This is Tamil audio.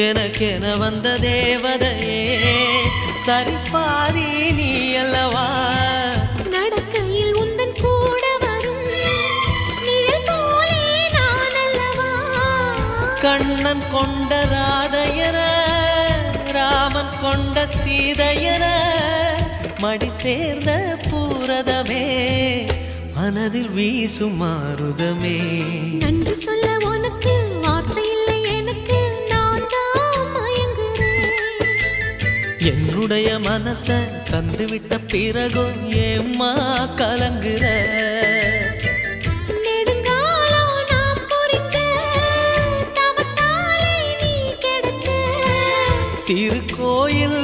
எனக்கென வந்த தேவதையே சரிபாதி நீ அல்லவா நடக்கையில் உந்தன் கூட வரும் நிழல் போலே நான் அல்லவா கண்ணன் கொண்ட ராதையர ராமன் கொண்ட சீதையர மடி சேர்ந்த பூரதமே மனதில் வீசும் மாருதமே நன்றி சொல்ல உனக்கு வார்த்தை இல்லை எனக்கு நான் தான் மயங்குறேன் என்னுடைய மனச தந்துவிட்ட பிறகோ ஏம்மா கலங்குற நெடுங்காலம் நாம் புரிஞ்ச தவத்தாலே நீ கிடைச்ச திருக்கோயில்